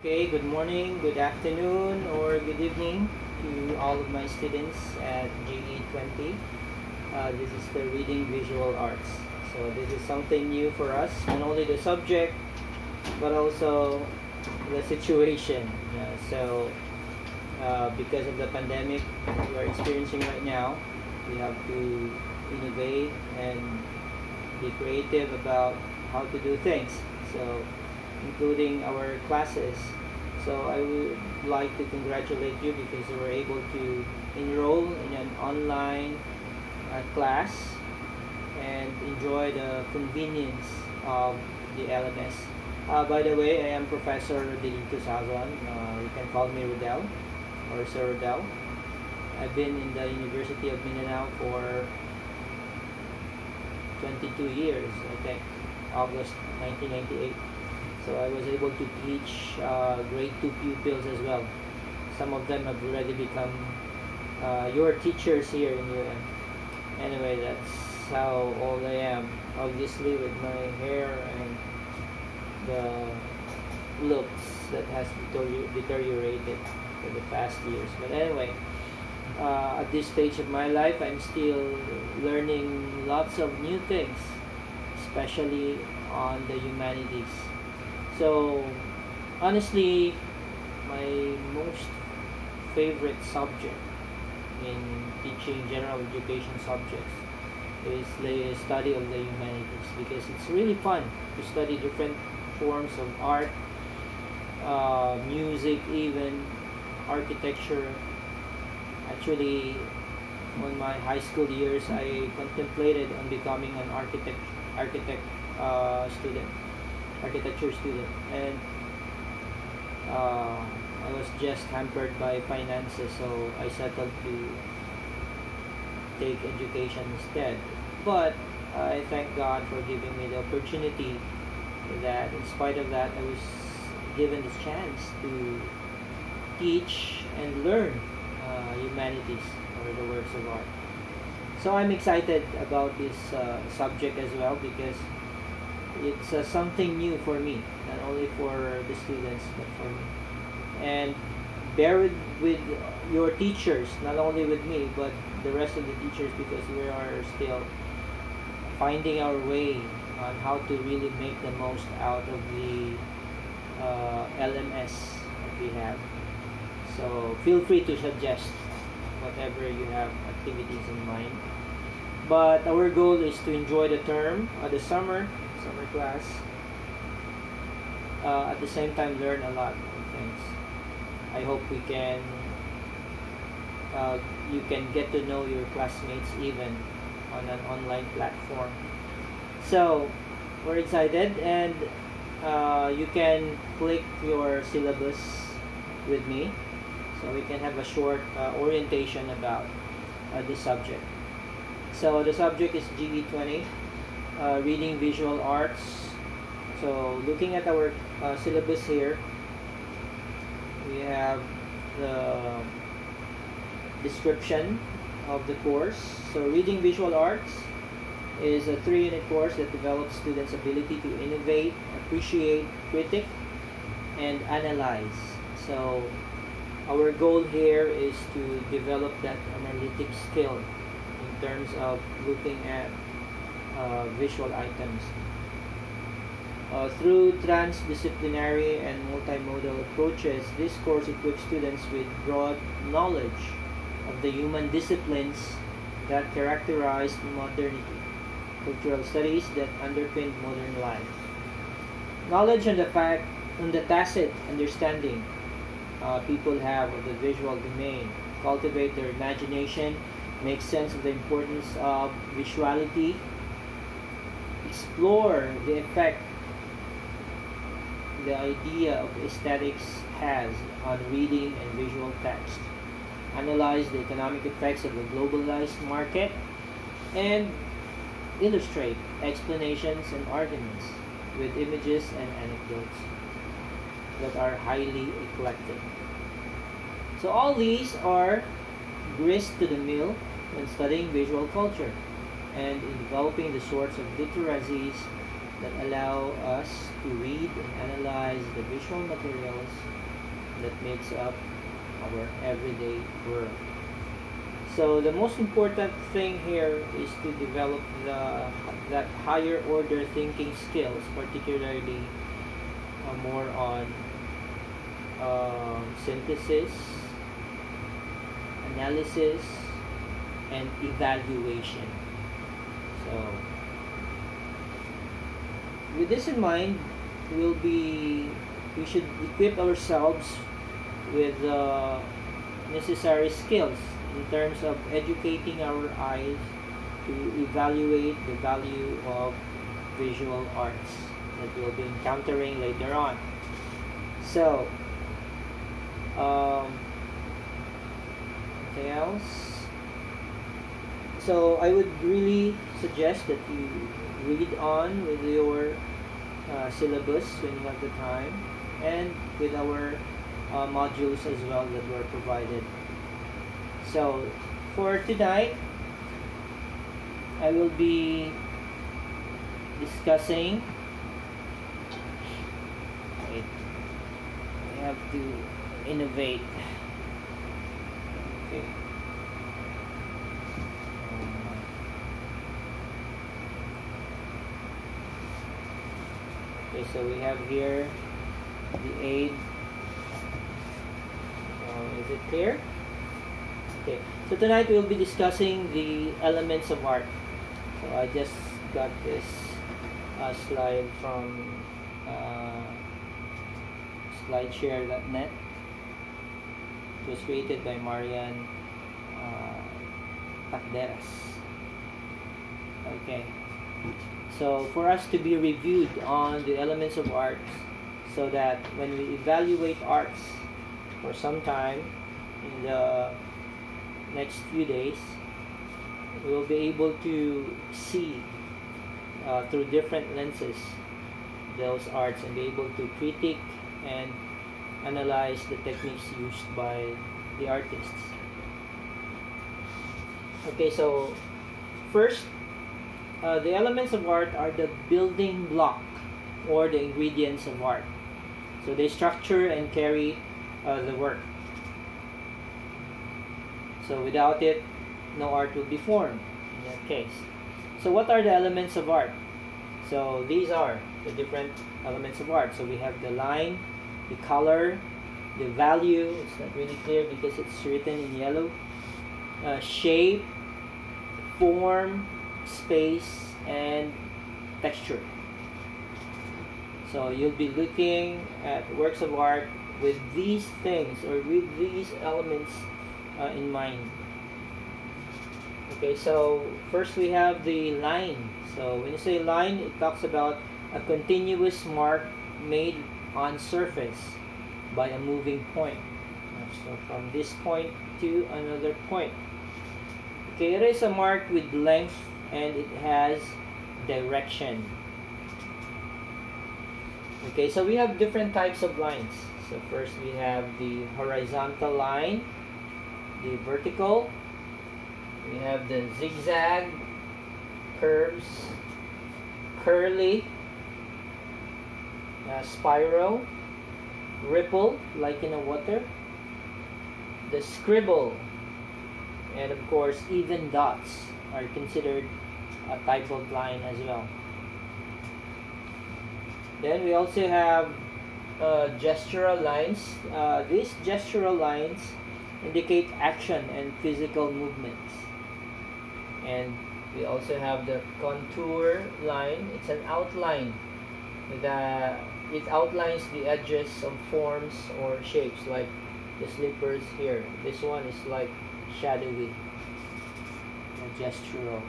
Okay, good morning, good afternoon, or good evening to all of my students at GE20. This is the Reading Visual Arts. So this is something new for us, not only the subject, but also the situation. Because of the pandemic we are experiencing right now, we have to innovate and be creative about how to do things. So including our classes. So I would like to congratulate you because you were able to enroll in an online class and enjoy the convenience of the LMS. By the way, I am Professor Delito Sazon. You can call me Rodel or Sir Rodel. I've been in the University of Mindanao for 22 years, I think, August 1998. So I was able to teach grade 2 pupils as well. Some of them have already become your teachers here in UM. Anyway, that's how old I am. Obviously with my hair and the looks that has deteriorated for the past years. But anyway, at this stage of my life, I'm still learning lots of new things, especially on the humanities. So honestly, my most favorite subject in teaching general education subjects is the study of the humanities, because it's really fun to study different forms of art, music, even architecture. Actually, on my high school years, I contemplated on becoming an architecture student, and I was just hampered by finances, so I settled to take education instead. But I thank God for giving me the opportunity that in spite of that I was given this chance to teach and learn humanities or the works of art. So I'm excited about this subject as well, because it's something new for me, not only for the students but for me. And bear with your teachers, not only with me but the rest of the teachers, because we are still finding our way on how to really make the most out of the LMS that we have. So feel free to suggest whatever you have activities in mind. But our goal is to enjoy the term, the summer class, at the same time learn a lot of things. I hope we can you can get to know your classmates even on an online platform. So we're excited, and you can click your syllabus with me so we can have a short orientation about this subject. So the subject is GE20, Reading Visual Arts. So looking at our syllabus here, we have the description of the course. So Reading Visual Arts is a 3-unit course that develops students' ability to innovate, appreciate, critique, and analyze. So our goal here is to develop that analytic skill in terms of looking at visual items. Through transdisciplinary and multimodal approaches, this course equips students with broad knowledge of the human disciplines that characterize modernity, cultural studies that underpin modern life. Knowledge on the tacit understanding people have of the visual domain, cultivate their imagination, make sense of the importance of visuality, explore the effect the idea of aesthetics has on reading and visual text, analyze the economic effects of the globalized market, and illustrate explanations and arguments with images and anecdotes that are highly eclectic. So all these are grist to the mill when studying visual culture and in developing the sorts of literacies that allow us to read and analyze the visual materials makes up our everyday world. So the most important thing here is to develop that higher order thinking skills, particularly more on synthesis, analysis, and evaluation. So with this in mind, we should equip ourselves with necessary skills in terms of educating our eyes to evaluate the value of visual arts that we'll be encountering later on. So, anything else? So I would really suggest that you read on with your syllabus when you have the time, and with our modules as well that were provided. So for tonight, I will be discussing. Wait, I have to innovate. Okay. Okay, so we have here the aid. Is it clear? Okay, so tonight we'll be discussing the elements of art. So I just got this slide from slideshare.net. It was created by Marian Takderas. Okay, so for us to be reviewed on the elements of art, so that when we evaluate arts for some time in the next few days, we will be able to see through different lenses those arts and be able to critique and analyze the techniques used by the artists. Okay, so first, the elements of art are the building block or the ingredients of art. So they structure and carry the work. So without it, no art will be formed in that case. So what are the elements of art? So these are the different elements of art. So we have the line, the color, the value. It's not really clear because it's written in yellow. Shape, form, space, and texture. So you'll be looking at works of art with these things or with these elements in mind. Okay, so first we have the line. So when you say line, it talks about a continuous mark made on surface by a moving point. So from this point to another point. Okay, it is a mark with length and it has direction. Okay, so we have different types of lines. So first we have the horizontal line, the vertical, we have the zigzag, curves, curly, spiral, ripple like in a water, the scribble, and of course even dots are considered a type of line as well. Then we also have gestural lines. These gestural lines indicate action and physical movements. And we also have the contour line. It's an outline that it outlines the edges of forms or shapes, like the slippers here. This one is like shadowy, gestural.